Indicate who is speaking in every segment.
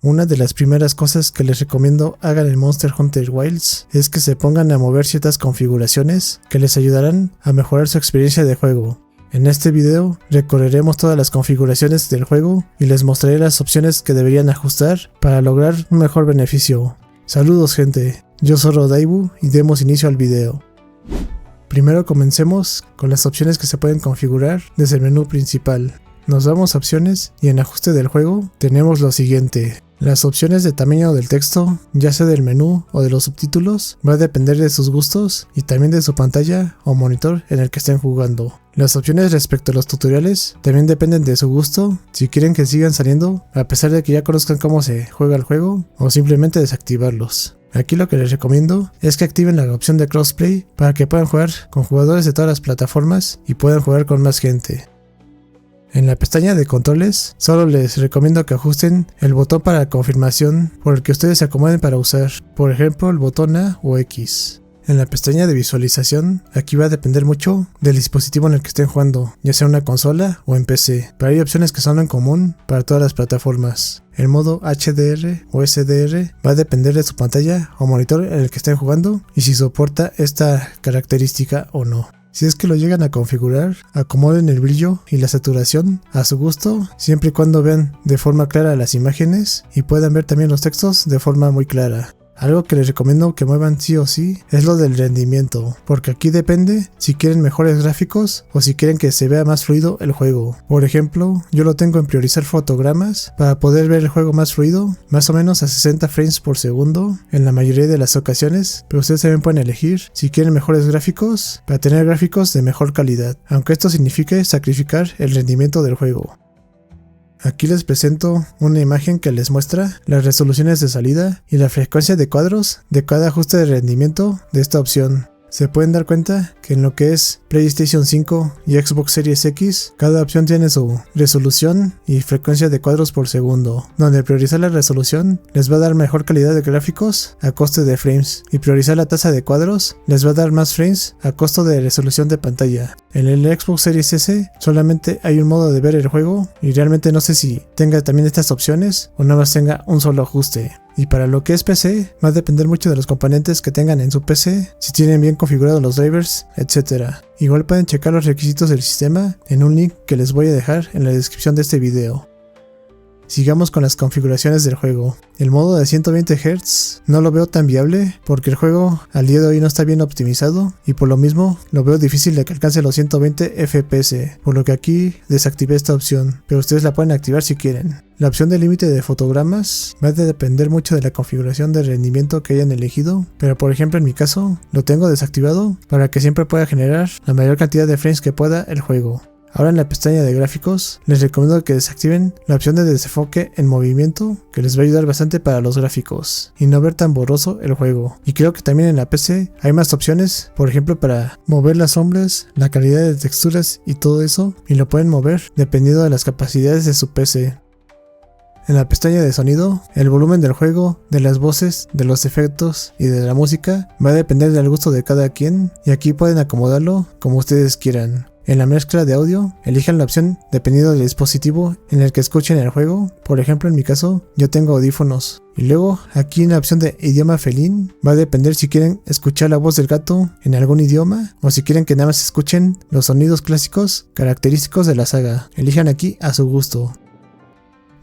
Speaker 1: Una de las primeras cosas que les recomiendo hagan en Monster Hunter Wilds es que se pongan a mover ciertas configuraciones que les ayudarán a mejorar su experiencia de juego. En este video recorreremos todas las configuraciones del juego y les mostraré las opciones que deberían ajustar para lograr un mejor beneficio. Saludos gente, yo soy Rodaibu y demos inicio al video. Primero comencemos con las opciones que se pueden configurar desde el menú principal. Nos damos a opciones y en ajuste del juego tenemos lo siguiente. Las opciones de tamaño del texto, ya sea del menú o de los subtítulos, va a depender de sus gustos y también de su pantalla o monitor en el que estén jugando. Las opciones respecto a los tutoriales también dependen de su gusto, si quieren que sigan saliendo a pesar de que ya conozcan cómo se juega el juego o simplemente desactivarlos. Aquí lo que les recomiendo es que activen la opción de crossplay para que puedan jugar con jugadores de todas las plataformas y puedan jugar con más gente. En la pestaña de controles, solo les recomiendo que ajusten el botón para confirmación por el que ustedes se acomoden para usar, por ejemplo el botón A o X. En la pestaña de visualización, aquí va a depender mucho del dispositivo en el que estén jugando, ya sea una consola o en PC, pero hay opciones que son en común para todas las plataformas. El modo HDR o SDR va a depender de su pantalla o monitor en el que estén jugando y si soporta esta característica o no. Si es que lo llegan a configurar, acomoden el brillo y la saturación a su gusto, siempre y cuando vean de forma clara las imágenes y puedan ver también los textos de forma muy clara. Algo que les recomiendo que muevan sí o sí es lo del rendimiento, porque aquí depende si quieren mejores gráficos o si quieren que se vea más fluido el juego. Por ejemplo, yo lo tengo en priorizar fotogramas para poder ver el juego más fluido, más o menos a 60 frames por segundo en la mayoría de las ocasiones, pero ustedes también pueden elegir si quieren mejores gráficos para tener gráficos de mejor calidad, aunque esto signifique sacrificar el rendimiento del juego. Aquí les presento una imagen que les muestra las resoluciones de salida y la frecuencia de cuadros de cada ajuste de rendimiento de esta opción. Se pueden dar cuenta que en lo que es PlayStation 5 y Xbox Series X, cada opción tiene su resolución y frecuencia de cuadros por segundo, donde priorizar la resolución les va a dar mejor calidad de gráficos a coste de frames, y priorizar la tasa de cuadros les va a dar más frames a costo de resolución de pantalla. En el Xbox Series S solamente hay un modo de ver el juego y realmente no sé si tenga también estas opciones o nada más tenga un solo ajuste. Y para lo que es PC, va a depender mucho de los componentes que tengan en su PC, si tienen bien configurados los drivers, etc. Igual pueden checar los requisitos del sistema en un link que les voy a dejar en la descripción de este video. Sigamos con las configuraciones del juego. El modo de 120 Hz no lo veo tan viable porque el juego al día de hoy no está bien optimizado y por lo mismo lo veo difícil de que alcance los 120 FPS, por lo que aquí desactivé esta opción, pero ustedes la pueden activar si quieren. La opción de límite de fotogramas va a depender mucho de la configuración de rendimiento que hayan elegido, pero por ejemplo en mi caso lo tengo desactivado para que siempre pueda generar la mayor cantidad de frames que pueda el juego. Ahora en la pestaña de gráficos les recomiendo que desactiven la opción de desenfoque en movimiento, que les va a ayudar bastante para los gráficos y no ver tan borroso el juego. Y creo que también en la PC hay más opciones, por ejemplo para mover las sombras, la calidad de texturas y todo eso, y lo pueden mover dependiendo de las capacidades de su PC. En la pestaña de sonido, el volumen del juego, de las voces, de los efectos y de la música va a depender del gusto de cada quien y aquí pueden acomodarlo como ustedes quieran. En la mezcla de audio, elijan la opción dependiendo del dispositivo en el que escuchen el juego. Por ejemplo, en mi caso, yo tengo audífonos. Y luego, aquí en la opción de idioma felín, va a depender si quieren escuchar la voz del gato en algún idioma o si quieren que nada más escuchen los sonidos clásicos característicos de la saga. Elijan aquí a su gusto.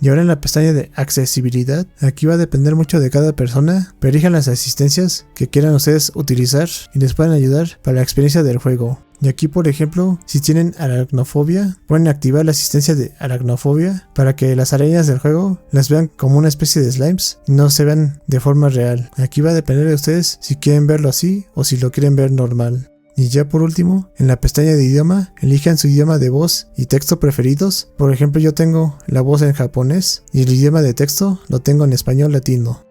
Speaker 1: Y ahora en la pestaña de accesibilidad, aquí va a depender mucho de cada persona, pero elijan las asistencias que quieran ustedes utilizar y les pueden ayudar para la experiencia del juego. Y aquí por ejemplo, si tienen aracnofobia, pueden activar la asistencia de aracnofobia para que las arañas del juego las vean como una especie de slimes y no se vean de forma real. Aquí va a depender de ustedes si quieren verlo así o si lo quieren ver normal. Y ya por último, en la pestaña de idioma, elijan su idioma de voz y texto preferidos. Por ejemplo, yo tengo la voz en japonés y el idioma de texto lo tengo en español latino.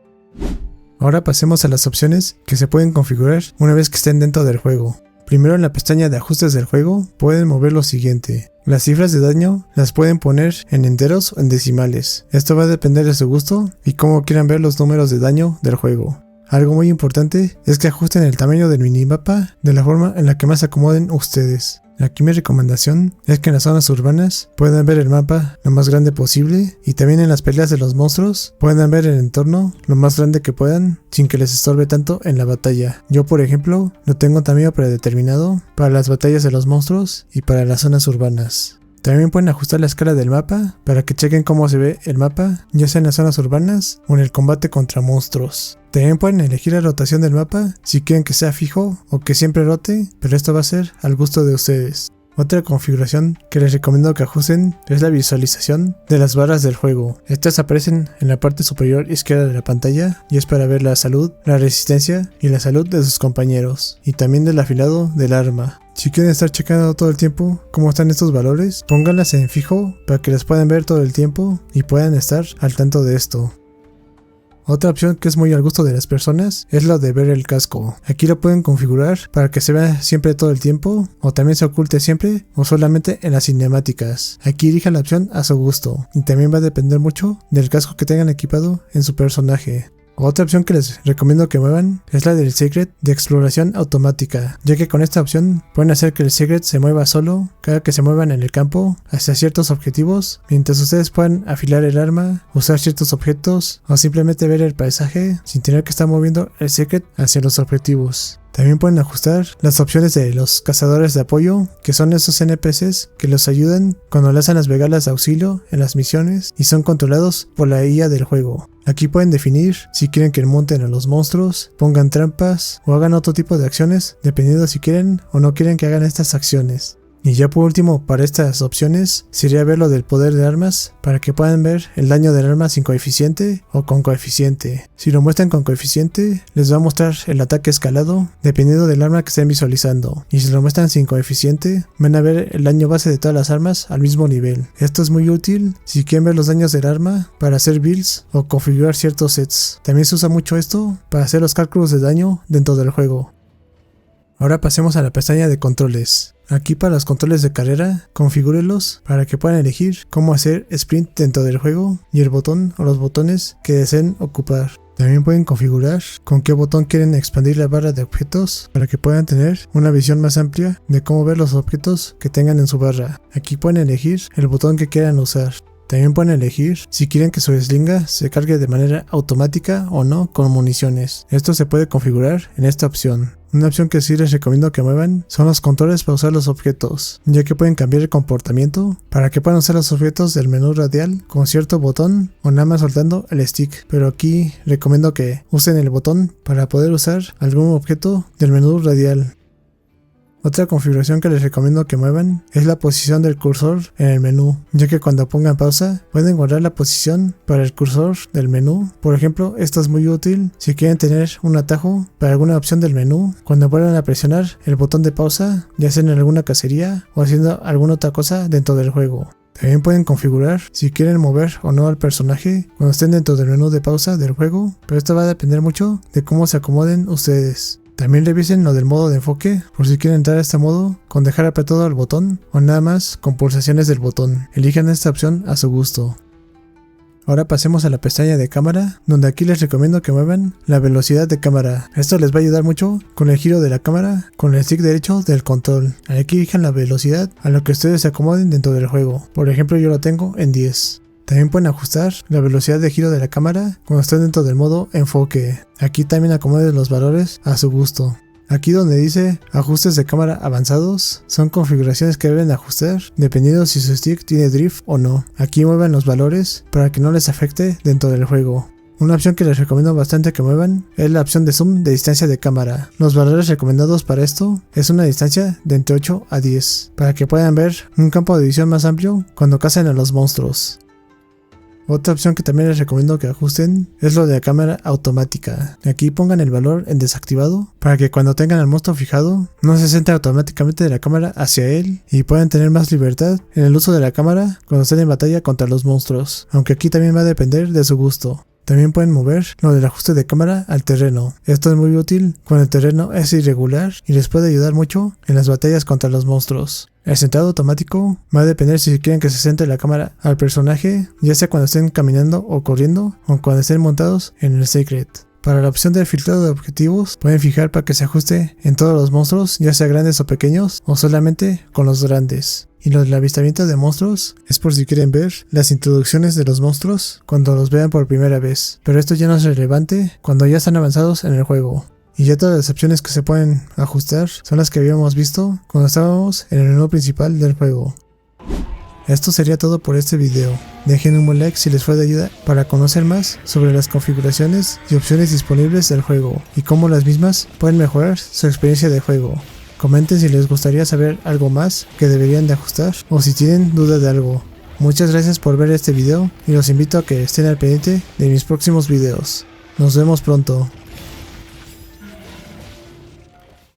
Speaker 1: Ahora pasemos a las opciones que se pueden configurar una vez que estén dentro del juego. Primero en la pestaña de ajustes del juego pueden mover lo siguiente. Las cifras de daño las pueden poner en enteros o en decimales. Esto va a depender de su gusto y cómo quieran ver los números de daño del juego. Algo muy importante es que ajusten el tamaño del minimapa de la forma en la que más se acomoden ustedes. Aquí mi recomendación es que en las zonas urbanas puedan ver el mapa lo más grande posible y también en las peleas de los monstruos puedan ver el entorno lo más grande que puedan sin que les estorbe tanto en la batalla. Yo por ejemplo lo tengo tamaño predeterminado para las batallas de los monstruos y para las zonas urbanas. También pueden ajustar la escala del mapa para que chequen cómo se ve el mapa, ya sea en las zonas urbanas o en el combate contra monstruos. También pueden elegir la rotación del mapa si quieren que sea fijo o que siempre rote, pero esto va a ser al gusto de ustedes. Otra configuración que les recomiendo que ajusten es la visualización de las barras del juego. Estas aparecen en la parte superior izquierda de la pantalla y es para ver la salud, la resistencia y la salud de sus compañeros, y también del afilado del arma. Si quieren estar checando todo el tiempo cómo están estos valores, pónganlas en fijo para que las puedan ver todo el tiempo y puedan estar al tanto de esto. Otra opción que es muy al gusto de las personas es lo de ver el casco. Aquí lo pueden configurar para que se vea siempre todo el tiempo, o también se oculte siempre, o solamente en las cinemáticas. Aquí elijan la opción a su gusto, y también va a depender mucho del casco que tengan equipado en su personaje. Otra opción que les recomiendo que muevan es la del Secret de exploración automática, ya que con esta opción pueden hacer que el Secret se mueva solo cada que se muevan en el campo hacia ciertos objetivos, mientras ustedes puedan afilar el arma, usar ciertos objetos o simplemente ver el paisaje sin tener que estar moviendo el Secret hacia los objetivos. También pueden ajustar las opciones de los cazadores de apoyo, que son esos NPCs que los ayudan cuando lanzan las bengalas de auxilio en las misiones y son controlados por la IA del juego. Aquí pueden definir si quieren que monten a los monstruos, pongan trampas o hagan otro tipo de acciones, dependiendo si quieren o no quieren que hagan estas acciones. Y ya por último, para estas opciones, sería ver lo del poder de armas, para que puedan ver el daño del arma sin coeficiente o con coeficiente. Si lo muestran con coeficiente, les va a mostrar el ataque escalado, dependiendo del arma que estén visualizando. Y si lo muestran sin coeficiente, van a ver el daño base de todas las armas al mismo nivel. Esto es muy útil si quieren ver los daños del arma para hacer builds o configurar ciertos sets. También se usa mucho esto para hacer los cálculos de daño dentro del juego. Ahora pasemos a la pestaña de controles. Aquí para los controles de carrera, configúrelos para que puedan elegir cómo hacer sprint dentro del juego y el botón o los botones que deseen ocupar. También pueden configurar con qué botón quieren expandir la barra de objetos para que puedan tener una visión más amplia de cómo ver los objetos que tengan en su barra. Aquí pueden elegir el botón que quieran usar. También pueden elegir si quieren que su slinga se cargue de manera automática o no con municiones. Esto se puede configurar en esta opción. Una opción que sí les recomiendo que muevan son los controles para usar los objetos, ya que pueden cambiar el comportamiento para que puedan usar los objetos del menú radial con cierto botón o nada más soltando el stick, pero aquí recomiendo que usen el botón para poder usar algún objeto del menú radial. Otra configuración que les recomiendo que muevan es la posición del cursor en el menú, ya que cuando pongan pausa pueden guardar la posición para el cursor del menú. Por ejemplo, esto es muy útil si quieren tener un atajo para alguna opción del menú cuando vuelvan a presionar el botón de pausa, ya sea en alguna cacería o haciendo alguna otra cosa dentro del juego. También pueden configurar si quieren mover o no al personaje cuando estén dentro del menú de pausa del juego, pero esto va a depender mucho de cómo se acomoden ustedes. También revisen lo del modo de enfoque por si quieren entrar a este modo con dejar apretado el botón o nada más con pulsaciones del botón. Elijan esta opción a su gusto. Ahora pasemos a la pestaña de cámara, donde aquí les recomiendo que muevan la velocidad de cámara. Esto les va a ayudar mucho con el giro de la cámara con el stick derecho del control. Aquí elijan la velocidad a lo que ustedes se acomoden dentro del juego. Por ejemplo, yo lo tengo en 10. También pueden ajustar la velocidad de giro de la cámara cuando estén dentro del modo enfoque. Aquí también acomoden los valores a su gusto. Aquí donde dice ajustes de cámara avanzados, son configuraciones que deben ajustar dependiendo si su stick tiene drift o no. Aquí muevan los valores para que no les afecte dentro del juego. Una opción que les recomiendo bastante que muevan es la opción de zoom de distancia de cámara. Los valores recomendados para esto es una distancia de entre 8 a 10, para que puedan ver un campo de visión más amplio cuando cacen a los monstruos. Otra opción que también les recomiendo que ajusten es lo de la cámara automática. Aquí pongan el valor en desactivado para que cuando tengan al monstruo fijado no se centre automáticamente la cámara hacia él y puedan tener más libertad en el uso de la cámara cuando estén en batalla contra los monstruos, aunque aquí también va a depender de su gusto. También pueden mover lo del ajuste de cámara al terreno. Esto es muy útil cuando el terreno es irregular y les puede ayudar mucho en las batallas contra los monstruos. El centrado automático va a depender si quieren que se centre la cámara al personaje, ya sea cuando estén caminando o corriendo o cuando estén montados en el Secret. Para la opción del filtrado de objetivos, pueden fijar para que se ajuste en todos los monstruos, ya sea grandes o pequeños, o solamente con los grandes. Y lo del avistamiento de monstruos es por si quieren ver las introducciones de los monstruos cuando los vean por primera vez, pero esto ya no es relevante cuando ya están avanzados en el juego. Y ya todas las opciones que se pueden ajustar son las que habíamos visto cuando estábamos en el menú principal del juego. Esto sería todo por este video. Dejen un buen like si les fue de ayuda para conocer más sobre las configuraciones y opciones disponibles del juego y cómo las mismas pueden mejorar su experiencia de juego. Comenten si les gustaría saber algo más que deberían de ajustar o si tienen dudas de algo. Muchas gracias por ver este video y los invito a que estén al pendiente de mis próximos videos. Nos vemos pronto.